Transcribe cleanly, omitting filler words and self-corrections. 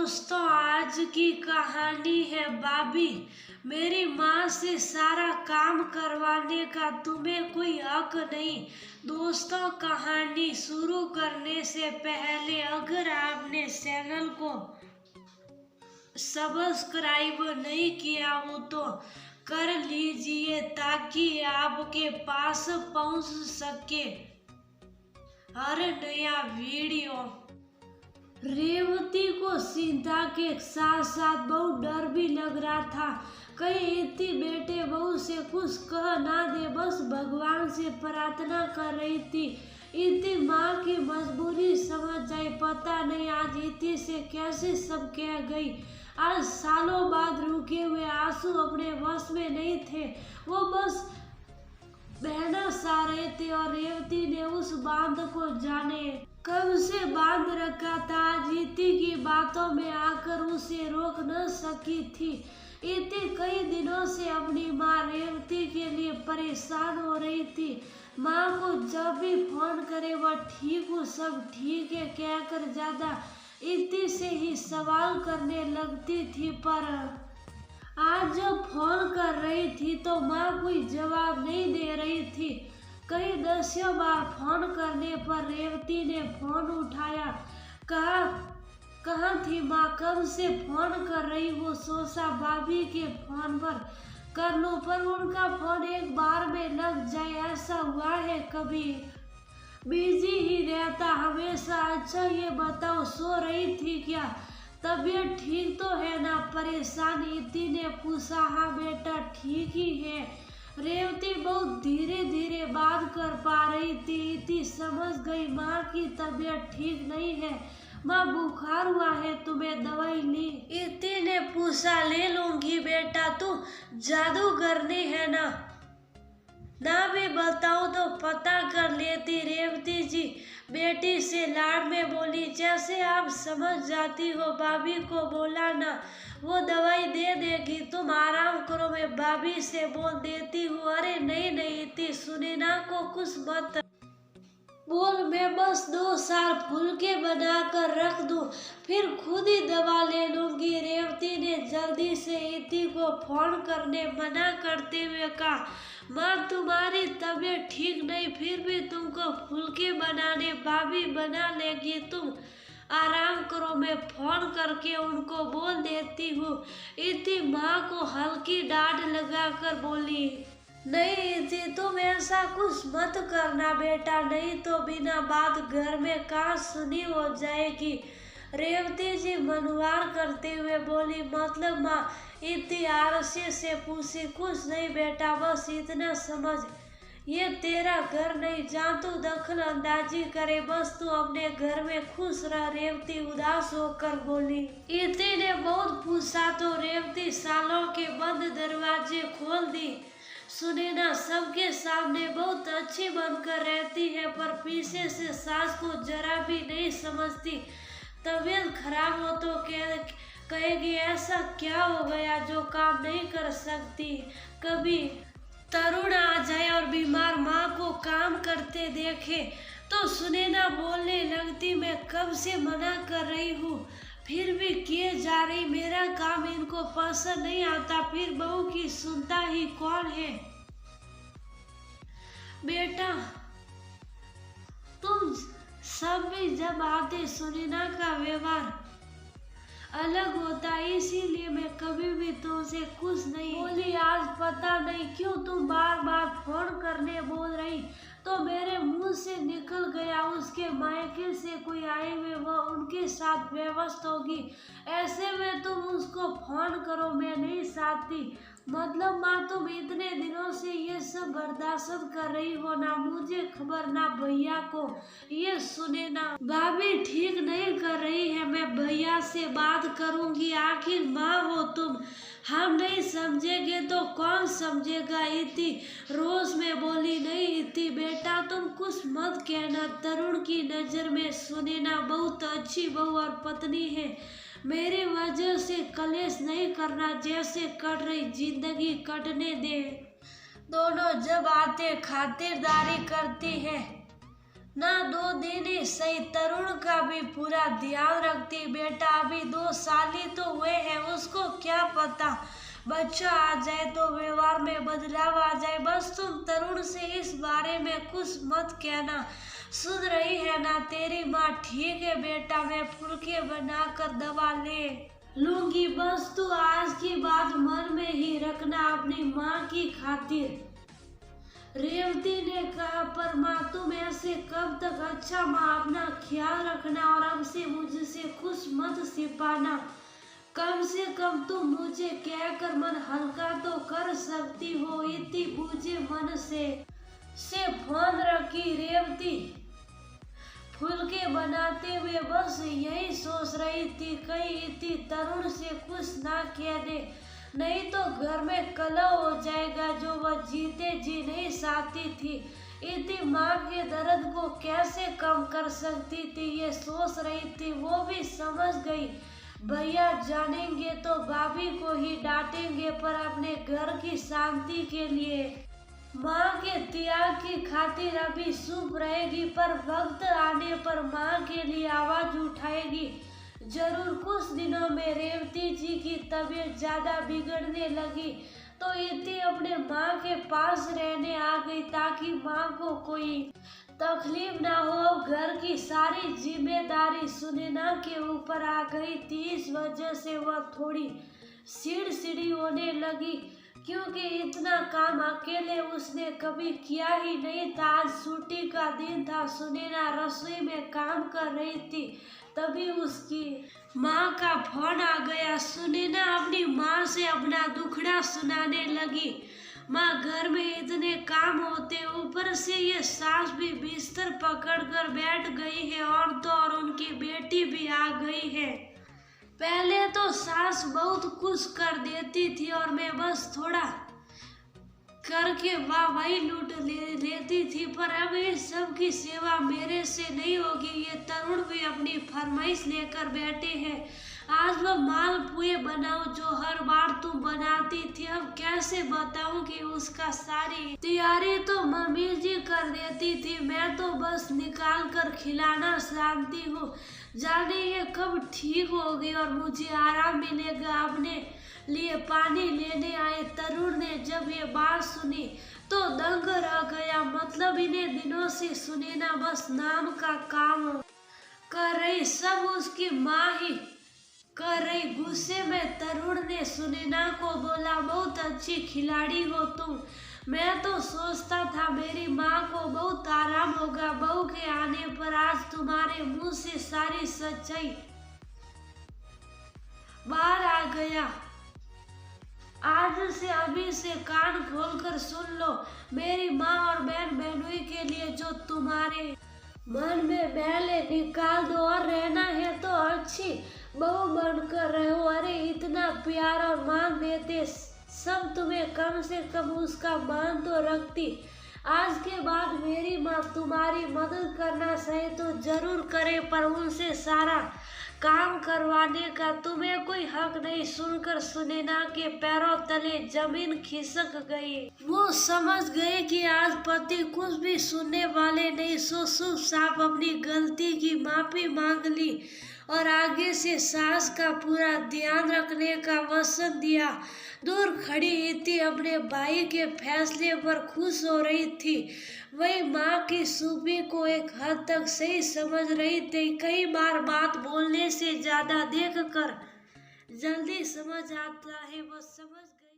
दोस्तों, आज की कहानी है भाभी। मेरी माँ से सारा काम करवाने का तुम्हें कोई हक नहीं। दोस्तों, कहानी शुरू करने से पहले अगर आपने चैनल को सब्सक्राइब नहीं किया हो तो कर लीजिए ताकि आपके पास पहुंच सके हर नया वीडियो। रेवती को चिंता के साथ साथ बहुत डर भी लग रहा था। कहीं इति बेटे बहू से कुछ कह ना दे, बस भगवान से प्रार्थना कर रही थी। इति माँ की मजबूरी समझ जाए। पता नहीं आज इति से कैसे सब कह गई। आज सालों बाद रुके हुए आंसू अपने वश में नहीं थे। वो बस बहना सा रहे थे और रेवती ने उस बांध को जाने कब से बांध रखा था। आज इति की बातों में आकर उसे रोक न सकी थी। इति कई दिनों से अपनी माँ रेवती के लिए परेशान हो रही थी। माँ को जब भी फोन करे वह ठीक हो, सब ठीक है कहकर ज्यादा इति से ही सवाल करने लगती थी। पर आज जब फोन कर रही थी तो माँ कोई जवाब नहीं दे रही थी। कई दसियों बार फोन करने पर रेवती ने फोन उठाया। कहाँ थी माँ, कब से फोन कर रही हो। सोचा भाभी के फोन पर कर लूं, पर उनका फोन एक बार में लग जाए ऐसा हुआ है कभी। बिजी ही रहता हमेशा। अच्छा ये बताओ सो रही थी क्या, तबीयत ठीक तो है ना। परेशान इति ने पूछा। हाँ बेटा ठीक ही है। रेवती बहुत धीरे धीरे बात कर पा रही थी। इति समझ गई माँ की तबीयत ठीक नहीं है। माँ बुखार हुआ है, तुम्हें दवाई ली। इति ने पूछा। ले लूंगी बेटा, तू जादूगरनी है ना भी बताओ तो पता कर लेती। रेवती जी बेटी से लाड में बोली। जैसे आप समझ जाती हो, भाभी को बोला ना वो दवाई दे देगी, तुम आराम करो, मैं भाभी से बोल देती हूँ। अरे नहीं नहीं इति, सुनैना को कुछ मत बोल, मैं बस 2 साल फुलके बना कर रख दूं, फिर खुद ही दवा ले लूंगी। रेवती ने जल्दी से इति को फोन करने मना करते हुए कहा। माँ तुम्हारी तबीयत ठीक नहीं, फिर भी तुमको फुलके बनाने भाभी बना लेगी, तुम आराम करो, मैं फोन करके उनको बोल देती हूँ। इति माँ को हल्की डांट लगाकर बोली। नहीं इति, तुम ऐसा कुछ मत करना बेटा, नहीं तो बिना बात घर में कहाँ सुनी हो जाएगी। रेवती जी मनवार करते हुए बोली। मतलब माँ, इति आरसी से पूछी। कुछ नहीं बेटा, बस इतना समझ, ये तेरा घर नहीं जहाँ तू दखल अंदाजी करे, बस तू अपने घर में खुश रह। रेवती उदास होकर बोली। इति ने बहुत पूछा तो रेवती सालों के बंद दरवाजे खोल दी। सुनैना सबके सामने बहुत अच्छी बनकर रहती है, पर पीछे से सास को जरा भी नहीं समझती। तबीयत खराब हो तो कहेगी ऐसा क्या हो गया जो काम नहीं कर सकती। कभी तरुण आ जाए और बीमार माँ को काम करते देखे तो सुनैना बोलने लगती। मैं कब से मना कर रही हूँ, फिर भी किए जा रही। मेरा काम इनको पसंद नहीं आता, फिर बहू की सुनता ही कौन है। बेटा तुम सब भी जब आते, सुनैना का व्यवहार अलग होता, इसीलिए मैं कभी भी तुमसे कुछ नहीं बोली। आज पता नहीं क्यों तुम बार बार फोन करने बोल रही तो मेरे मुंह से निकल गया। उसके मायके से कोई आए हुए वो उनके साथ व्यवस्था होगी, ऐसे में तुम उसको फोन करो, मैं नहीं चाहती। मतलब माँ तुम इतने दिनों से ये सब बर्दाश्त कर रही हो ना, मुझे खबर ना भैया को। ये सुने ना भाभी ठीक नहीं कर रही है, मैं भैया से बात करूंगी। आखिर माँ हो तुम, हम नहीं समझेंगे तो कौन समझेगा। इति रोज में बोली। नहीं इति बेटा तुम कुछ मत कहना। तरुण की नजर में सुनैना बहुत अच्छी बहू और पत्नी है। मेरी वजह से कलेश नहीं करना, जैसे कट रही जिंदगी कटने दे। दोनों जब आते खातिरदारी करती है, ना 2 दिन ही सही, तरुण का भी पूरा ध्यान रखती। बेटा अभी 2 साल ही तो हुए हैं, उसको क्या पता बच्चा आ जाए तो व्यवहार में बदलाव आ जाए। बस तुम तरुण से इस बारे में कुछ मत कहना, सुन रही है ना तेरी माँ? ठीक है बेटा, मैं फुल्के बनाकर दवा ले लूंगी। बस तू आज की बात मन में ही रखना अपनी माँ की खातिर। रेवती ने कहा, पर माँ तुम ऐसे कब तक? अच्छा माँ, अपना ख्याल रखना और अब से मुझसे कुछ मत छिपाना। कम से कम तुम मुझे कहकर मन हल्का तो कर सकती हो। इतनी बूझे मन से फोन रखी रेवती। फुलके बनाते हुए बस यही सोच रही थी, कहीं इतनी तरुण से कुछ ना कह दे, नहीं तो घर में कलह हो जाएगा जो वह जीते जी नहीं चाहती थी। इतनी माँ के दर्द को कैसे कम कर सकती थी, ये सोच रही थी। वो भी समझ गई, भैया जानेंगे तो भाभी को ही डांटेंगे, पर अपने घर की शांति के लिए, माँ के त्याग की खातिर अभी चुप रहेगी, पर वक्त आने पर माँ के लिए आवाज उठाएगी जरूर। कुछ दिनों में रेवती जी की तबीयत ज्यादा बिगड़ने लगी तो इतनी अपने माँ के पास रहने आ गई ताकि माँ को कोई तकलीफ ना हो। अब घर की सारी जिम्मेदारी सुनैना के ऊपर आ गई थी। इस वजह से वह थोड़ी चिड़चिड़ी होने लगी, क्योंकि इतना काम अकेले उसने कभी किया ही नहीं था। आज छुट्टी का दिन था। सुनैना रसोई में काम कर रही थी, तभी उसकी माँ का फोन आ गया। सुनैना अपनी माँ से अपना दुखड़ा सुनाने लगी। माँ, घर में इतने काम होते, ऊपर से ये सास भी बिस्तर पकड़कर बैठ गई है, और तो और उनकी बेटी भी आ गई है। पहले तो सास बहुत कुछ कर देती थी और मैं बस थोड़ा करके वाहवाही लूट लेती थी, पर अब इस सब की सेवा मेरे से नहीं होगी। ये तरुण भी अपनी फरमाइश लेकर बैठे हैं। आज वह मालपुए बनाओ जो हर बार तुम बनाती थी। अब कैसे बताऊं कि उसका सारी तैयारी तो मम्मी जी कर देती थी, मैं तो बस निकाल कर खिलाना जानती हूँ। जाने ये कब ठीक होगी और मुझे आराम मिलेगा। अपने लिए पानी लेने आए तरुण ने जब ये बात सुनी तो दंग रह गया। मतलब इन्हें दिनों से सुनैना बस नाम का काम कर रही, सब उसकी माँ ही कर रही। गुस्से में तरुण ने सुनैना को बोला, बहुत अच्छी खिलाड़ी हो तुम, मैं तो सोचता था मेरी माँ को बहुत आराम होगा बहू के आने पर। आज तुम्हारे मुंह से सारी सच्चाई बाहर आ गया। आज से अभी से कान खोलकर सुन लो, मेरी माँ और बहन बहनोई के लिए जो तुम्हारे मन में पहले निकाल दो, और रहना है तो अच्छी बहू बनकर रहो। अरे इतना प्यार और मान देते सब तुम्हें, कम से कम उसका मान तो रखती। आज के बाद मेरी माँ तुम्हारी मदद करना चाहे तो जरूर करे, पर उनसे सारा काम करवाने का तुम्हें कोई हक नहीं। सुनकर सुनैना के पैरों तले जमीन खिसक गई। वो समझ गए कि आज पति कुछ भी सुनने वाले नहीं। सो साफ अपनी गलती की माफी मांग ली और आगे से सास का पूरा ध्यान रखने का वचन दिया। दूर खड़ी थी अपने भाई के फैसले पर खुश हो रही थी, वही माँ की सूफी को एक हद तक सही समझ रही थी। कई बार बात बोलने से ज्यादा देखकर जल्दी समझ आता है, वो समझ गई।